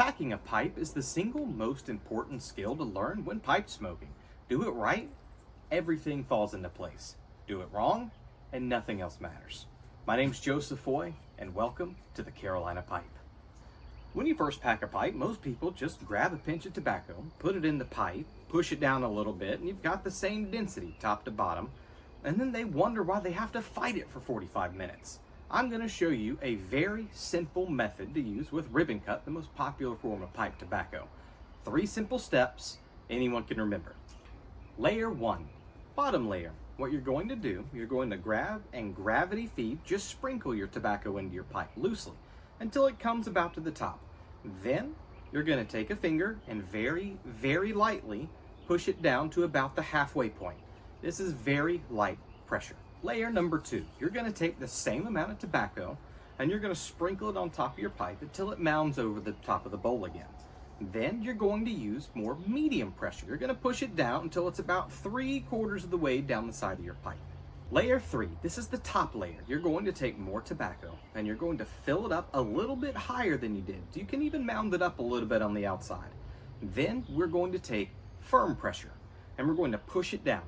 Packing a pipe is the single most important skill to learn when pipe smoking. Do it right, everything falls into place. Do it wrong, and nothing else matters. My name's Joseph Foy, and welcome to the Carolina Pipe. When you first pack a pipe, most people just grab a pinch of tobacco, put it in the pipe, push it down a little bit, and you've got the same density top to bottom, and then they wonder why they have to fight it for 45 minutes. I'm going to show you a very simple method to use with ribbon cut, the most popular form of pipe tobacco. 3 simple steps anyone can remember. Layer 1, bottom layer. What you're going to do, you're going to grab and gravity feed, just sprinkle your tobacco into your pipe loosely until it comes about to the top. Then you're going to take a finger and very, very lightly push it down to about the halfway point. This is very light pressure. Layer number 2, you're going to take the same amount of tobacco and you're going to sprinkle it on top of your pipe until it mounds over the top of the bowl again. Then you're going to use more medium pressure. You're going to push it down until it's about 3/4 of the way down the side of your pipe. Layer 3, this is the top layer. You're going to take more tobacco and you're going to fill it up a little bit higher than you did. You can even mound it up a little bit on the outside. Then we're going to take firm pressure and we're going to push it down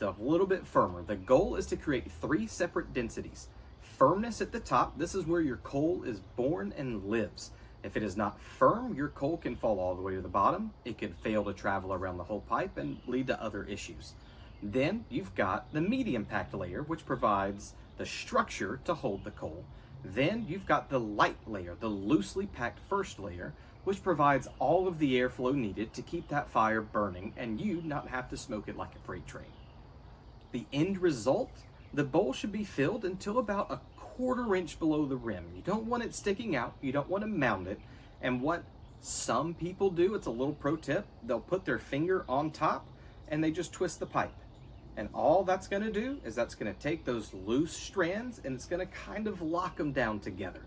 a little bit firmer. The goal is to create 3 separate densities. Firmness at the top, this is where your coal is born and lives. If it is not firm, your coal can fall all the way to the bottom. It can fail to travel around the whole pipe and lead to other issues. Then you've got the medium packed layer, which provides the structure to hold the coal. Then you've got the light layer, the loosely packed first layer, which provides all of the airflow needed to keep that fire burning and you not have to smoke it like a freight train. The end result, the bowl should be filled until about a 1/4 inch below the rim. You don't want it sticking out, you don't want to mound it. And what some people do, it's a little pro tip, they'll put their finger on top and they just twist the pipe. And all that's going to do is that's going to take those loose strands and it's going to kind of lock them down together.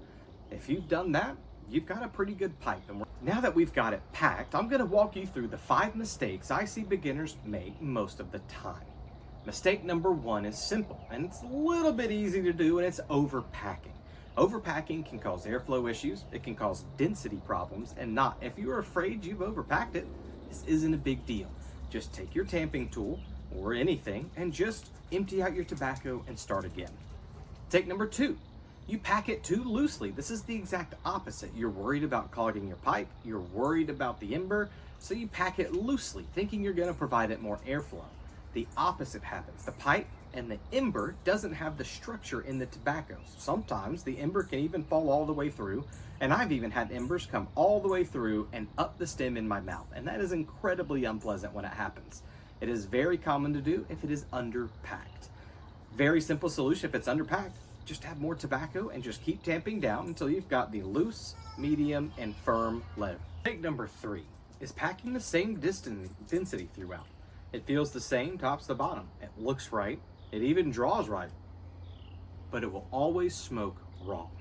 If you've done that, you've got a pretty good pipe. And now that we've got it packed, I'm going to walk you through the 5 mistakes I see beginners make most of the time. Mistake number 1 is simple, and it's a little bit easy to do, and it's overpacking. Overpacking can cause airflow issues, it can cause density problems, and not. If you're afraid you've overpacked it, this isn't a big deal. Just take your tamping tool, or anything, and just empty out your tobacco and start again. Mistake number 2, you pack it too loosely. This is the exact opposite. You're worried about clogging your pipe, you're worried about the ember, so you pack it loosely, thinking you're gonna provide it more airflow. The opposite happens. The pipe and the ember doesn't have the structure in the tobacco. Sometimes the ember can even fall all the way through, and I've even had embers come all the way through and up the stem in my mouth, and that is incredibly unpleasant when it happens. It is very common to do if it is underpacked. Very simple solution: if it's underpacked, just have more tobacco and just keep tamping down until you've got the loose, medium, and firm layer. Mistake number 3 is packing the same density throughout. It feels the same tops to bottom. It looks right. It even draws right. But it will always smoke wrong.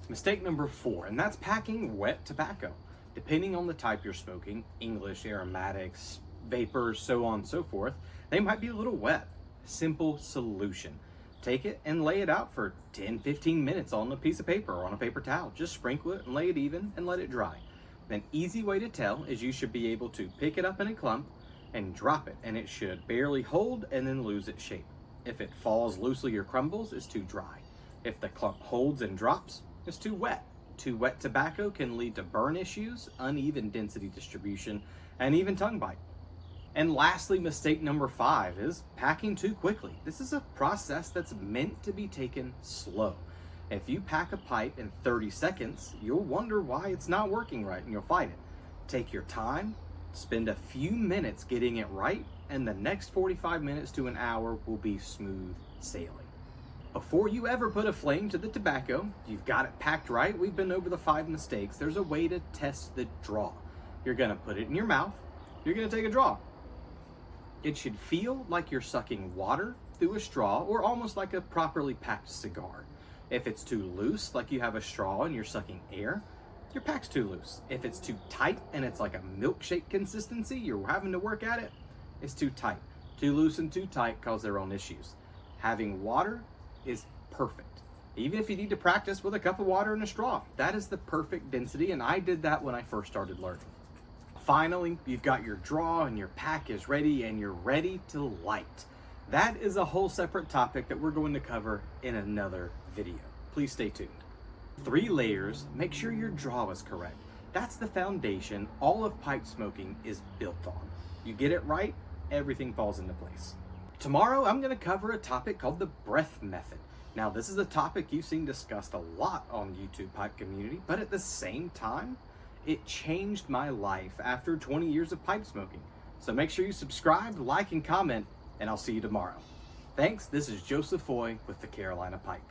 Mistake number 4, and that's packing wet tobacco. Depending on the type you're smoking, English, aromatics, vapors, so on and so forth, they might be a little wet. Simple solution. Take it and lay it out for 10-15 minutes on a piece of paper or on a paper towel. Just sprinkle it and lay it even and let it dry. An easy way to tell is you should be able to pick it up in a clump and drop it, and it should barely hold and then lose its shape. If it falls loosely or crumbles, it's too dry. If the clump holds and drops, it's too wet. Too wet tobacco can lead to burn issues, uneven density distribution, and even tongue bite. And lastly, mistake number 5 is packing too quickly. This is a process that's meant to be taken slow. If you pack a pipe in 30 seconds, you'll wonder why it's not working right and you'll fight it. Take your time, spend a few minutes getting it right, and the next 45 minutes to an hour will be smooth sailing. Before you ever put a flame to the tobacco, you've got it packed right. We've been over the 5 mistakes. There's a way to test the draw. You're gonna put it in your mouth. You're gonna take a draw. It should feel like you're sucking water through a straw, or almost like a properly packed cigar. If it's too loose, like you have a straw and you're sucking air, your pack's too loose. If it's too tight and it's like a milkshake consistency, you're having to work at it, it's too tight. Too loose and too tight cause their own issues. Having water is perfect. Even if you need to practice with a cup of water and a straw, that is the perfect density, and I did that when I first started learning. Finally, you've got your draw and your pack is ready and you're ready to light. That is a whole separate topic that we're going to cover in another video. Please stay tuned. 3 layers, make sure your draw is correct. That's the foundation all of pipe smoking is built on. You get it right, everything falls into place. Tomorrow, I'm going to cover a topic called the breath method. Now, this is a topic you've seen discussed a lot on YouTube pipe community, but at the same time, it changed my life after 20 years of pipe smoking. So make sure you subscribe, like, and comment, and I'll see you tomorrow. Thanks. This is Joseph Foy with the Carolina Pipe.